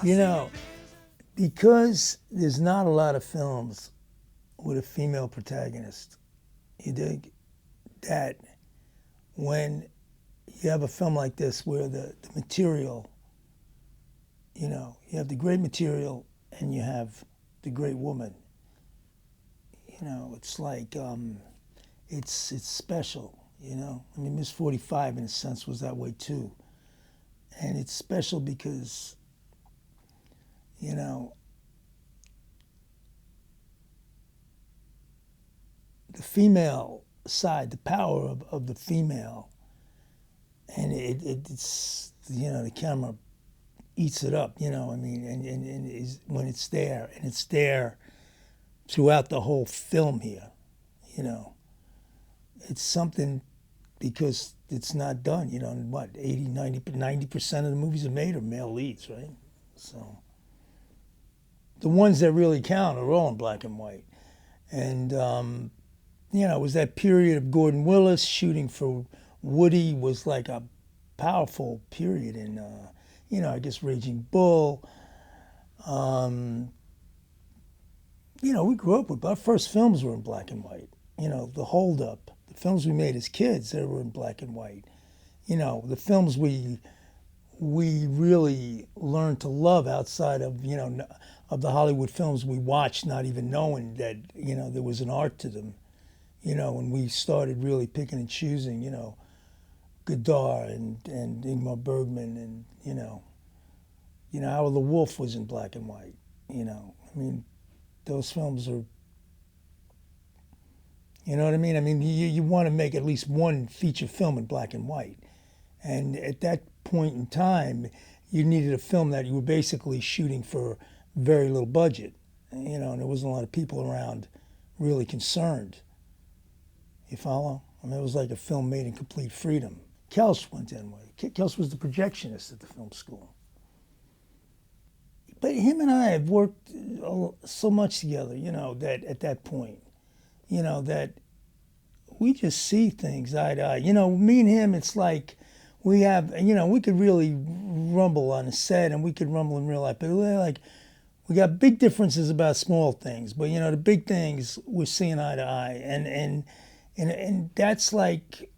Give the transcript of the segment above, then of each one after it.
You know, because there's not a lot of films with a female protagonist, you dig? That when you have a film like this where the material, you have the great material and you have the great woman, it's like, it's special, I mean, Miss 45 in a sense was that way too. And it's special because, you know, the female side, the power of the female, and it's, the camera eats it up, I mean, and is, when it's there, and it's there throughout the whole film here, it's something because it's not done, and what, 80, 90% of the movies are made are male leads, right? So the ones that really count are all in black and white. And, it was that period of Gordon Willis shooting for Woody was like a powerful period in, I guess Raging Bull. We grew up with, our first films were in black and white. The Hold Up, the films we made as kids, they were in black and white. The films we really learned to love outside of, of the Hollywood films we watched, not even knowing that, there was an art to them. When we started really picking and choosing, Godard and Ingmar Bergman and, Howard the Wolf was in black and white, I mean, those films are, you know what I mean? I mean, you want to make at least one feature film in black and white. And at that point in time, you needed a film that you were basically shooting for very little budget, and there wasn't a lot of people around really concerned. You follow? I mean, it was like a film made in complete freedom. Kelsch went that way. Kelsch was the projectionist at the film school. But him and I have worked so much together, that at that point, that we just see things eye to eye. Me and him, it's like we have, we could really rumble on the set and we could rumble in real life, but we're like, we got big differences about small things, but the big things we're seeing eye to eye. And that's like,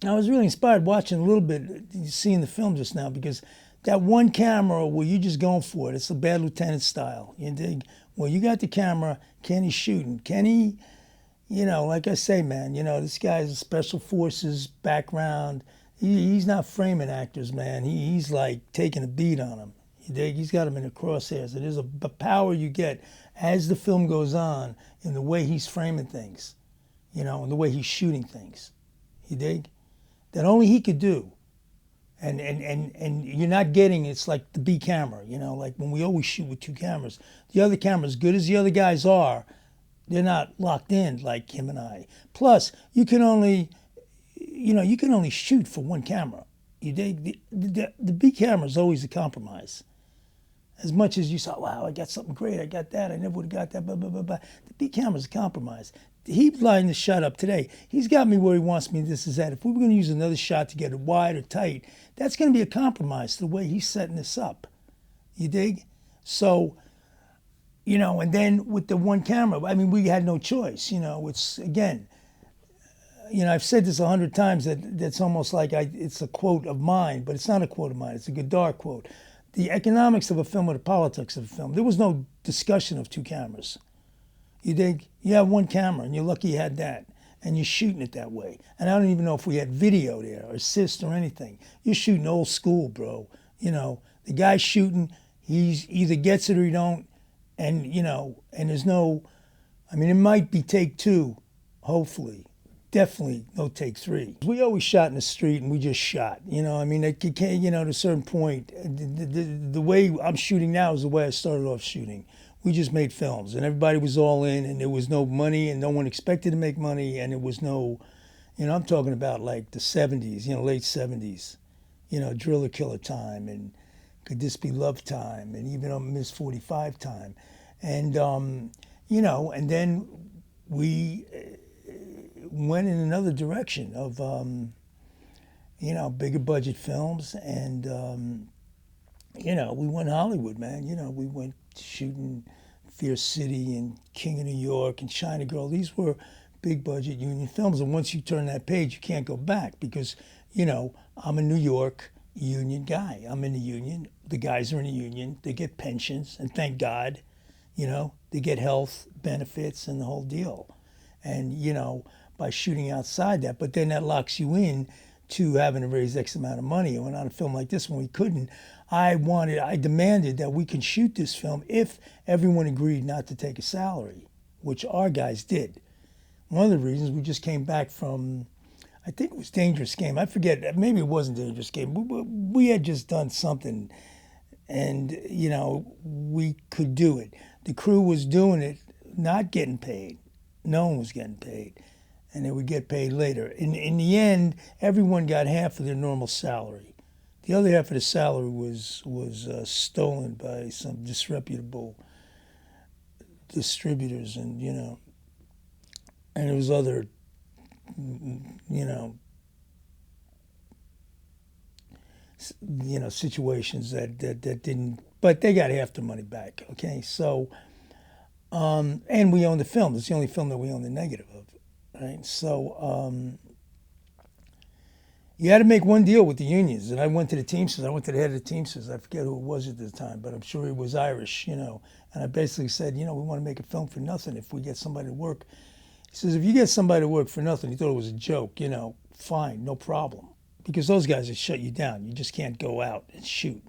I was really inspired watching a little bit, seeing the film just now, because that one camera where you're just going for it, it's a Bad Lieutenant style. You dig? Well, you got the camera, Kenny's shooting. Kenny, like I say, man, this guy's a special forces background. He's not framing actors, man. He's like taking a beat on them. You dig? He's got them in the crosshairs. And there's a power you get as the film goes on in the way he's framing things, and the way he's shooting things. You dig? That only he could do. And you're not getting, it's like the B camera, like when we always shoot with two cameras. The other camera, as good as the other guys are, they're not locked in like him and I. Plus, you can only shoot for one camera. You dig? The B camera is always a compromise. As much as you say, wow, I got something great, I got that, I never would have got that, blah, blah, blah, blah. The B camera is a compromise. He lined the shot up today. He's got me where he wants me, this is that. If we were going to use another shot to get it wide or tight, that's going to be a compromise to the way he's setting this up. You dig? So, and then with the one camera, I mean, we had no choice. It's, again, I've said this 100 times that's almost like it's a quote of mine, but it's not a quote of mine. It's a Godard quote. The economics of a film or the politics of a film, there was no discussion of two cameras. You dig? You have one camera, and you're lucky you had that, and you're shooting it that way. And I don't even know if we had video there, or assist, or anything. You're shooting old school, bro. The guy shooting, he's either gets it or he don't, and and there's no, I mean, it might be take two, hopefully. Definitely no take three. We always shot in the street, and we just shot. I mean, it can't, to a certain point, the way I'm shooting now is the way I started off shooting. We just made films, and everybody was all in, and there was no money, and no one expected to make money, and there was no, I'm talking about like the 70s, late 70s, Driller Killer time, and Could This Be Love time, and even on Miss 45 time. And and then we went in another direction of, bigger budget films. And, we went Hollywood, man. We went shooting Fierce City and King of New York and China Girl. These were big budget union films. And once you turn that page, you can't go back because, I'm a New York union guy. I'm in the union. The guys are in the union. They get pensions, and thank God, they get health benefits and the whole deal. And, by shooting outside that, but then that locks you in to having to raise X amount of money. And on a film like this, when we couldn't, I demanded that we can shoot this film if everyone agreed not to take a salary, which our guys did. One of the reasons we just came back from, I think it was Dangerous Game. I forget, maybe it wasn't Dangerous Game. We had just done something, and, we could do it. The crew was doing it, not getting paid. No one was getting paid. And they would get paid later. In the end, everyone got half of their normal salary. The other half of the salary was stolen by some disreputable distributors, and and there was other situations that didn't, but they got half their money back. Okay, so and we own the film. It's the only film that we own the negative of. Right, so you had to make one deal with the unions, and I went to the Teamsters. I went to the head of the Teamsters. I forget who it was at the time, but I'm sure he was Irish, And I basically said, we want to make a film for nothing if we get somebody to work. He says, if you get somebody to work for nothing, he thought it was a joke, fine, no problem, because those guys would shut you down. You just can't go out and shoot.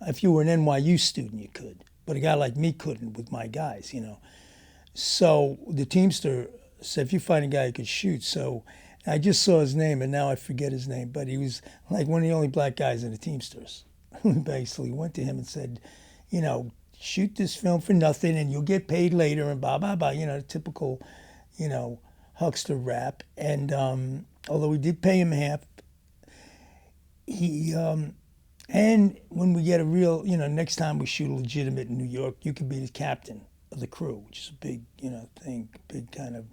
If you were an NYU student, you could, but a guy like me couldn't with my guys, So the Teamster said, if you find a guy who could shoot. So I just saw his name, and now I forget his name, but he was like one of the only black guys in the Teamsters. We basically went to him and said, shoot this film for nothing and you'll get paid later, and blah, blah, blah, typical, huckster rap. And although we did pay him half, he, and when we get a real, next time we shoot a legitimate in New York, you could be the captain of the crew, which is a big, thing, big kind of,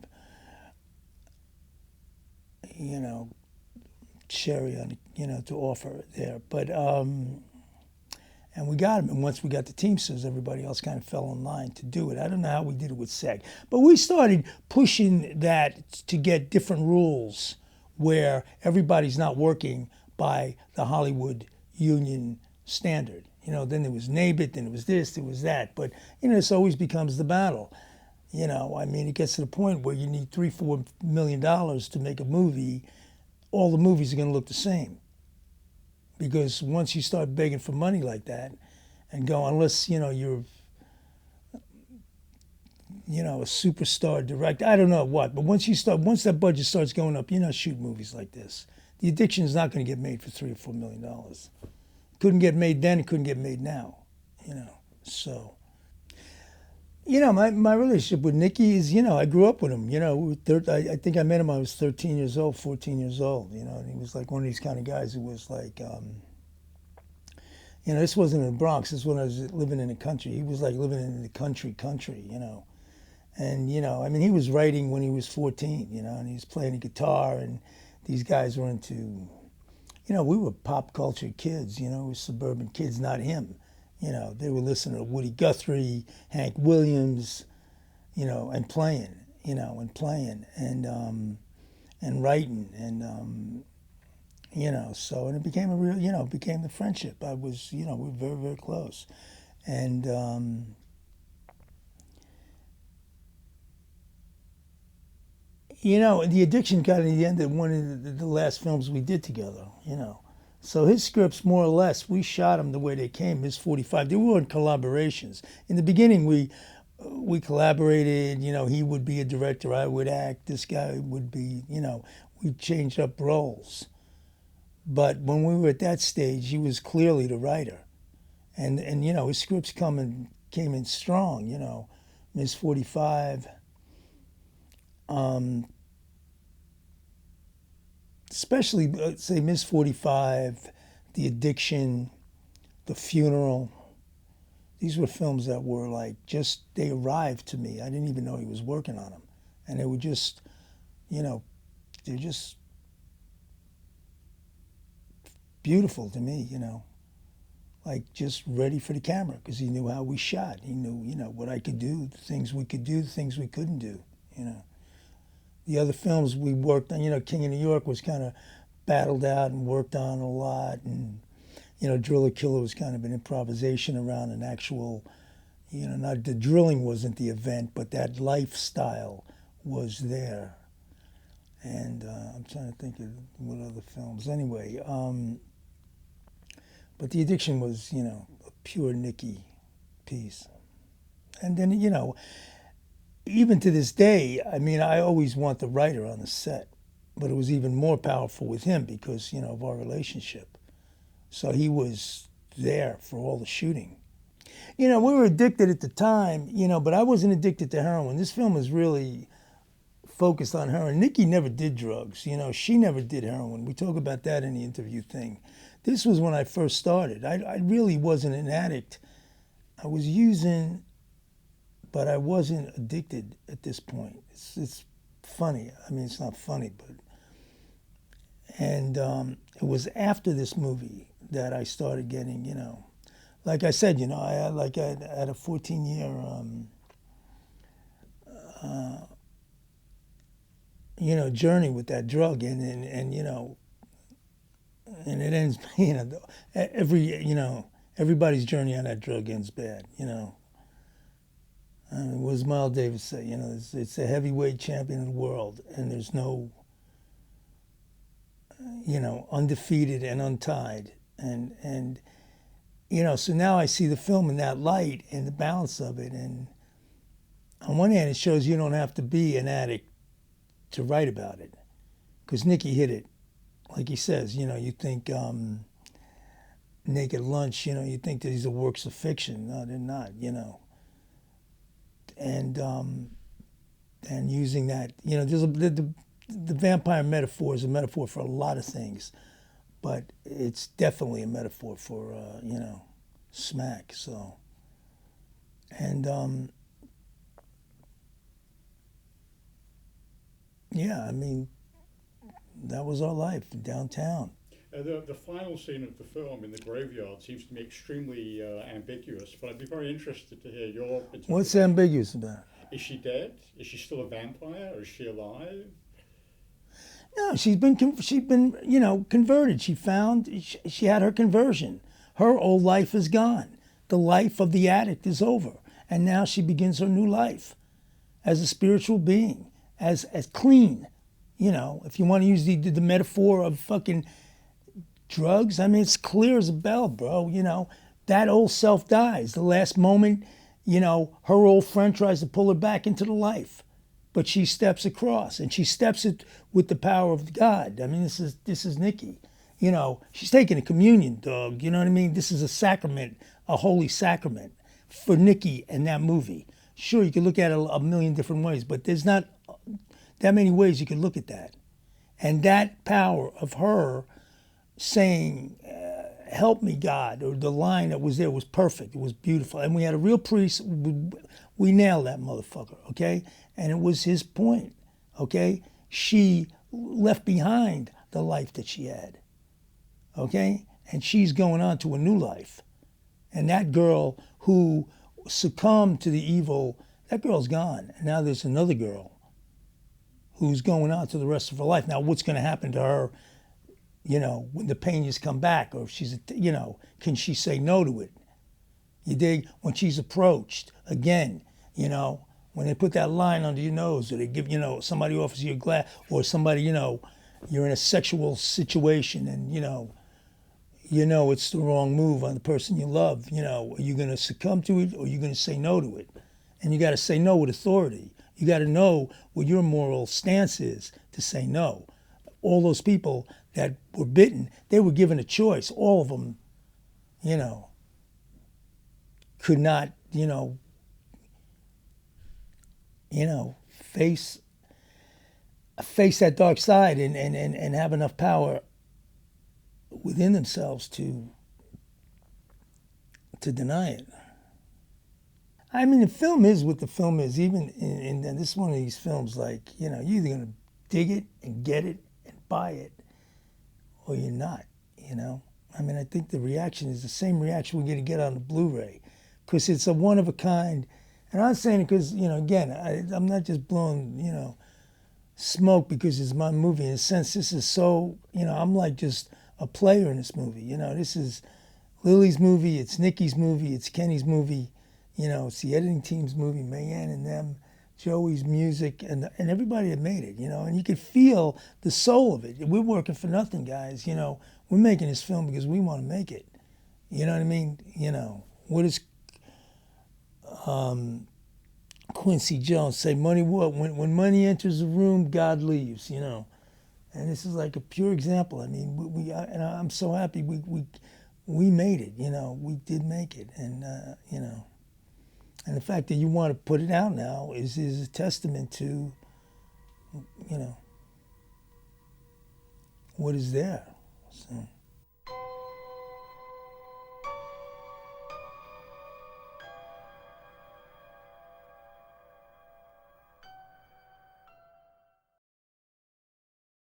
cherry on, to offer there. But, and we got him. And once we got the Teamsters, everybody else kind of fell in line to do it. I don't know how we did it with SAG. But we started pushing that to get different rules where everybody's not working by the Hollywood union standard. Then there was NABIT, then it was this, there was that. But, this always becomes the battle. It gets to the point where you need $3-4 million to make a movie. All the movies are going to look the same. Because once you start begging for money like that and go, unless, you're, a superstar director, I don't know what, but once that budget starts going up, you're not shooting movies like this. The Addiction is not going to get made for $3 or $4 million. Couldn't get made then, it couldn't get made now, so. My relationship with Nicky is, I grew up with him. I think I met him when I was 13 years old, 14 years old, and he was like one of these kind of guys who was like, this wasn't in the Bronx. This was when I was living in the country. He was like living in the country, And, he was writing when he was 14, and he was playing the guitar, and these guys were into, we were pop culture kids, we were suburban kids, not him. They were listening to Woody Guthrie, Hank Williams, and playing, and writing, and so, and it became a real, it became the friendship. We were very, very close. And, The Addiction got in the end of one of the last films we did together, So his scripts, more or less, we shot them the way they came, his 45. They weren't collaborations. In the beginning, we collaborated, he would be a director, I would act, this guy would be, we changed up roles. But when we were at that stage, he was clearly the writer. And his scripts came in strong, Ms. 45, especially, say, Ms. 45, The Addiction, The Funeral, These were films that were like just, they arrived to me. I didn't even know he was working on them. And they were just, you know, they're just beautiful to me, you know. Like just ready for the camera because he knew how we shot. He knew, you know, what I could do, the things we could do, the things we couldn't do, you know. The other films we worked on, you know, King of New York was kind of battled out and worked on a lot. And, you know, Driller Killer was kind of an improvisation around an actual, you know, not the drilling wasn't the event, but that lifestyle was there. And I'm trying to think of what other films. Anyway, but The Addiction was, you know, a pure Nicky piece. And then, you know, even to this day, I mean, I always want the writer on the set, but it was even more powerful with him because, you know, of our relationship. So he was there for all the shooting. You know, we were addicted at the time, you know, but I wasn't addicted to heroin. This film is really focused on heroin. Nikki never did drugs, you know, she never did heroin. We talk about that in the interview thing. This was when I first started. I really wasn't an addict. I was using, but I wasn't addicted at this point. It's funny. I mean, it's not funny, but... And it was after this movie that I started getting, you know... Like I said, you know, I had a 14-year, you know, journey with that drug. And you know... And it ends, you know, everybody's journey on that drug ends bad, you know. I mean, what does Miles Davis say? You know, it's a heavyweight champion of the world, and there's no, you know, undefeated and untied. And you know, so now I see the film in that light and the balance of it. And on one hand, it shows you don't have to be an addict to write about it, because Nicky hit it. Like he says, you know, you think Naked Lunch, you know, you think that these are works of fiction. No, they're not, you know. And using that, you know, there's the vampire metaphor is a metaphor for a lot of things, but it's definitely a metaphor for, you know, smack, so. And, yeah, I mean, that was our life downtown. The final scene of the film in the graveyard seems to me extremely ambiguous, but I'd be very interested to hear your interpretation. What's ambiguous about it? Is she dead? Is she still a vampire? Or is she alive? No, she's been you know, converted. She had her conversion. Her old life is gone. The life of the addict is over, and now she begins her new life as a spiritual being, as clean. You know, if you want to use the metaphor of fucking drugs, I mean, it's clear as a bell, bro. You know, that old self dies. The last moment, you know, her old friend tries to pull her back into the life, but she steps across, and she steps it with the power of God. I mean, this is Nikki. You know, she's taking a communion, dog. You know what I mean? This is a sacrament, a holy sacrament for Nikki and that movie. Sure, you can look at it a million different ways, but there's not that many ways you can look at that. And that power of her saying, help me, God, or the line that was there was perfect. It was beautiful. And we had a real priest. We nailed that motherfucker, okay? And it was his point, okay? She left behind the life that she had, okay? And she's going on to a new life. And that girl who succumbed to the evil, that girl's gone. And now there's another girl who's going on to the rest of her life. Now, what's going to happen to her, you know, when the Peñas come back, or if she's, you know, can she say no to it? You dig? When she's approached again, you know, when they put that line under your nose, or they give, you know, somebody offers you a glass, or somebody, you know, you're in a sexual situation, and, you know it's the wrong move on the person you love, you know, are you going to succumb to it, or are you going to say no to it? And you got to say no with authority. You got to know what your moral stance is to say no. All those people that were bitten, they were given a choice. All of them, you know, could not, you know, face that dark side and have enough power within themselves to deny it. I mean, the film is what the film is. Even in this is one of these films, like, you know, you're either gonna dig it and get it and buy it, or you're not. You know, I mean, I think the reaction is the same reaction we're gonna get on the Blu-ray, because it's a one of a kind. And I'm saying it because, you know, again, I'm not just blowing, you know, smoke because it's my movie. In a sense, this is so, you know, I'm like just a player in this movie. You know, this is Lily's movie, it's Nikki's movie, it's Kenny's movie. You know, it's the editing team's movie, Mayanne and them, Joey's music, and everybody that made it, you know. And you could feel the soul of it. We're working for nothing, guys. You know, we're making this film because we want to make it. You know what I mean? You know, what does Quincy Jones say? Money what? When money enters the room, God leaves, you know. And this is like a pure example. I mean, and I'm so happy we made it, you know. We did make it, and, you know. And the fact that you want to put it out now is a testament to, you know, what is there. So.